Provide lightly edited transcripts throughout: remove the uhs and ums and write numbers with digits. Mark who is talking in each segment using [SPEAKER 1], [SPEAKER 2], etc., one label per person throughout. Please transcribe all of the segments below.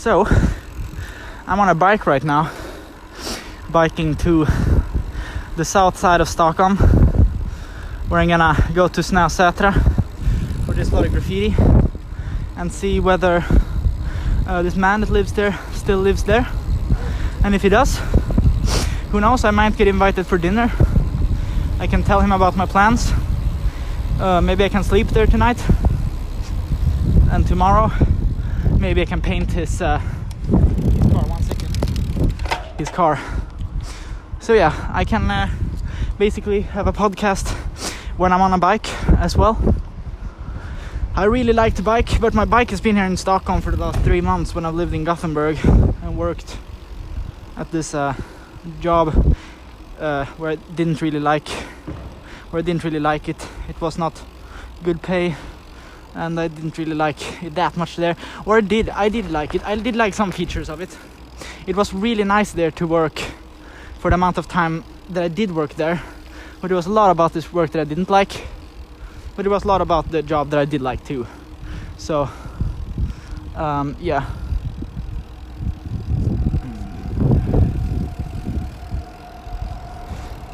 [SPEAKER 1] So I'm on a bike right now, biking to the south side of Stockholm, where I'm gonna go to Snösätra, where there's a lot of graffiti, and see whether this man that lives there still lives there. And if he does, who knows, I might get invited for dinner. I can tell him about my plans. Maybe I can sleep there tonight, and tomorrow maybe I can paint his car. 1 second. His car. So yeah, I can basically have a podcast when I'm on a bike as well. I really like to bike, but my bike has been here in Stockholm for the last 3 months when I've lived in Gothenburg and worked at this job where I didn't really like it. It was not good pay, and I didn't really like it that much there. Or I did like it. I did like some features of it. It was really nice there to work for the amount of time that I did work there. But there was a lot about this work that I didn't like. But there was a lot about the job that I did like too. So, yeah.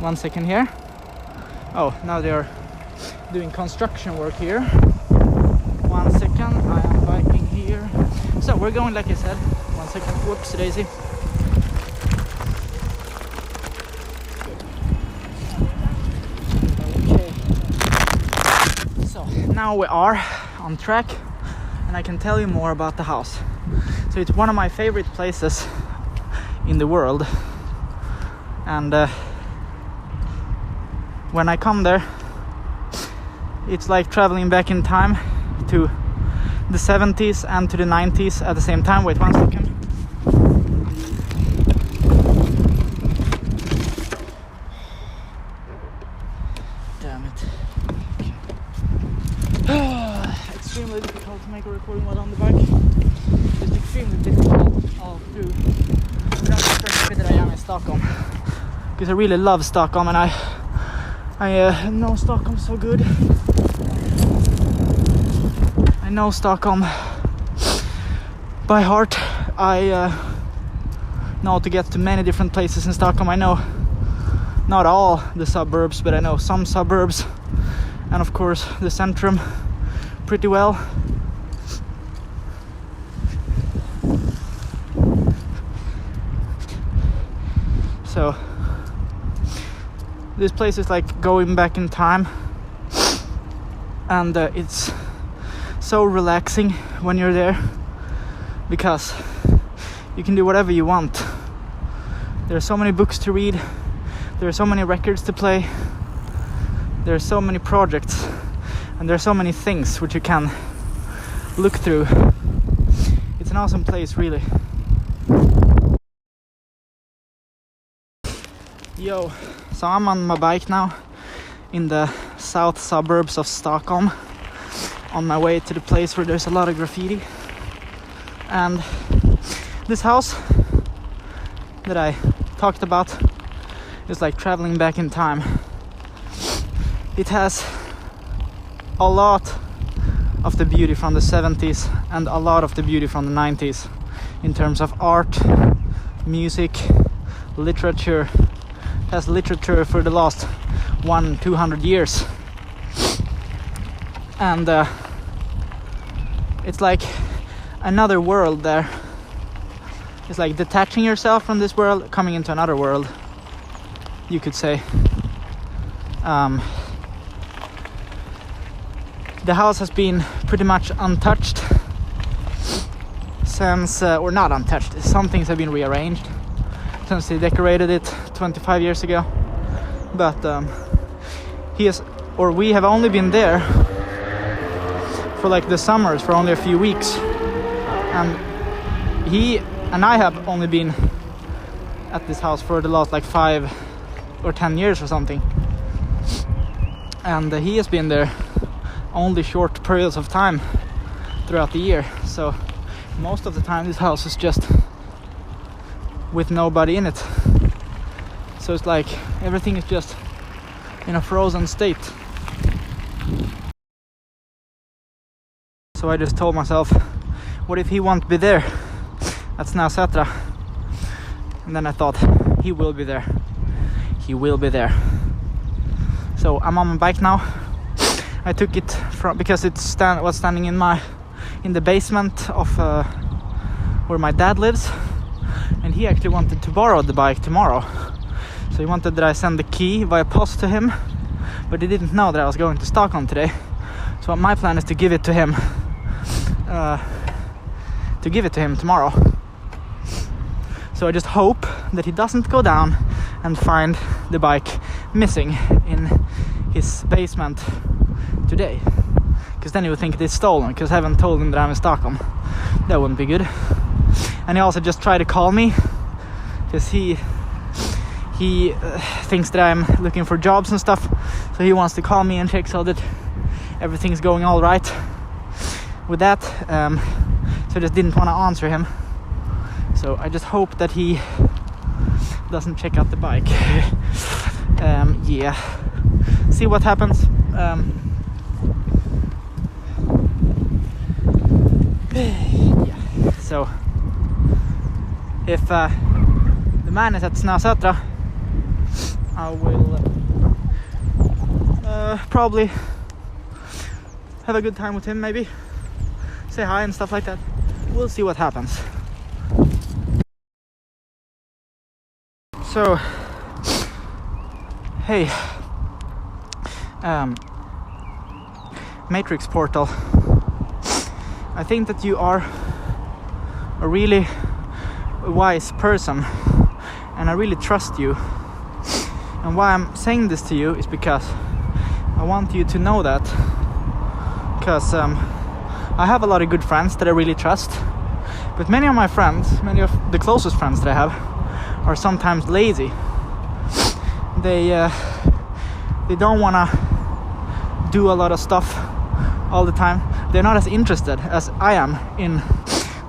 [SPEAKER 1] One second here. Oh, now they are doing construction work here. 1 second, I am biking here. So we're going, like I said. 1 second. Whoops, daisy. Okay. So now we are on track, and I can tell you more about the house. So it's one of my favorite places in the world, and when I come there, it's like traveling back in time to the 70s and to the 90s at the same time. Wait 1 second. Damn it. Okay. Extremely difficult to make a recording while on the bike. It's extremely difficult all through. But I'm just happy that I am in Stockholm, because I really love Stockholm, and I know Stockholm so good. I know Stockholm by heart. I know to get to many different places in Stockholm. I know not all the suburbs, but I know some suburbs, and of course the centrum pretty well. So this place is like going back in time, and it's so relaxing when you're there, because you can do whatever you want. There are so many books to read, there are so many records to play, there are so many projects, and there are so many things which you can look through. It's an awesome place, really. Yo, so I'm on my bike now in the south suburbs of Stockholm, on my way to the place where there's a lot of graffiti. And this house that I talked about is like traveling back in time. It has a lot of the beauty from the 70s and a lot of the beauty from the 90s in terms of art, music, literature. It has literature for the last 100-200 years, and it's like another world there. It's like detaching yourself from this world, coming into another world, you could say. The house has been pretty much untouched since, or not untouched, some things have been rearranged since they decorated it 25 years ago. But we have only been there for like the summers, for only a few weeks, and he and I have only been at this house for the last like 5 or 10 years or something, and he has been there only short periods of time throughout the year. So most of the time this house is just with nobody in it. So it's like everything is just in a frozen state. So I just told myself, what if he won't be there at Snösätra. And then I thought, he will be there. He will be there. So I'm on my bike now. I took it from because it was standing in the basement of where my dad lives, and he actually wanted to borrow the bike tomorrow. So he wanted that I send the key via post to him, but he didn't know that I was going to Stockholm today. So my plan is to give it to him. Tomorrow. So I just hope that he doesn't go down and find the bike missing in his basement today, because then he would think it's stolen, because I haven't told him that I'm in Stockholm. That wouldn't be good. And he also just tried to call me because he thinks that I'm looking for jobs and stuff, so he wants to call me and check so that everything's going all right with that. So I just didn't want to answer him. So I just hope that he doesn't check out the bike. Yeah, see what happens. Yeah. So if the man is at Snösätra, I will probably have a good time with him, maybe say hi and stuff like that. We'll see what happens. So, hey, Matrix Portal, I think that you are a really wise person, and I really trust you. And why I'm saying this to you is because I want you to know that, because I have a lot of good friends that I really trust, but many of my friends, many of the closest friends that I have, are sometimes lazy. They don't want to do a lot of stuff all the time. They're not as interested as I am in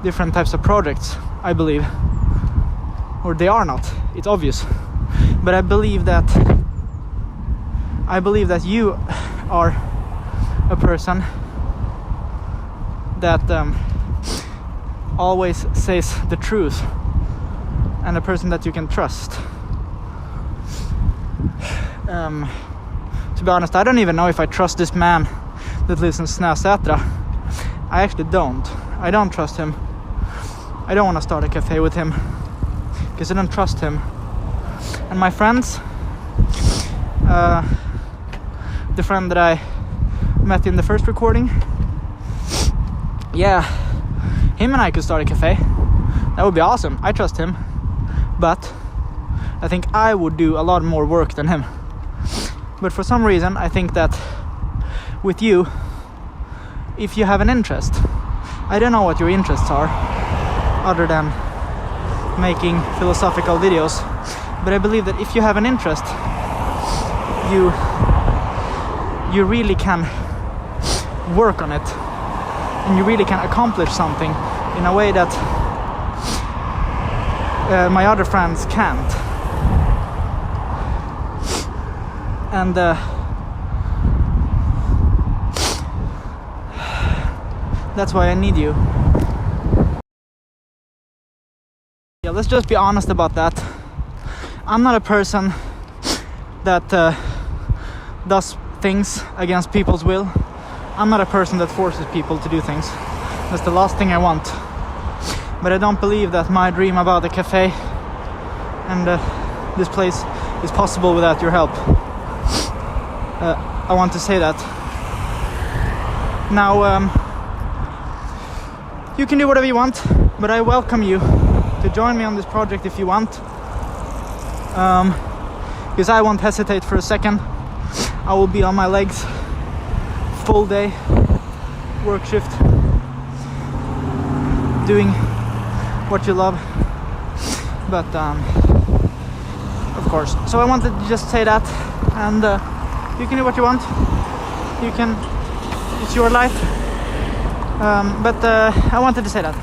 [SPEAKER 1] different types of projects, I believe. Or they are not, it's obvious. But I believe that you are a person that always says the truth, and a person that you can trust. To be honest, I don't even know if I trust this man that lives in Snösätra. I actually don't. I don't trust him. I don't want to start a cafe with him because I don't trust him. And my friends, the friend that I met in the first recording, yeah, him and I could start a cafe. That would be awesome. I trust him. But I think I would do a lot more work than him. But for some reason, I think that with you, if you have an interest, I don't know what your interests are, other than making philosophical videos, but I believe that if you have an interest, you really can work on it, and you really can accomplish something in a way that my other friends can't. And that's why I need you. Yeah, let's just be honest about that. I'm not a person that does things against people's will. I'm not a person that forces people to do things. That's the last thing I want. But I don't believe that my dream about a cafe and this place is possible without your help. I want to say that. Now, you can do whatever you want, but I welcome you to join me on this project if you want. Because I won't hesitate for a second. I will be on my legs full day, work shift, doing what you love. But of course, so I wanted to just say that. And you can do what you want. You can, it's your life. But I wanted to say that.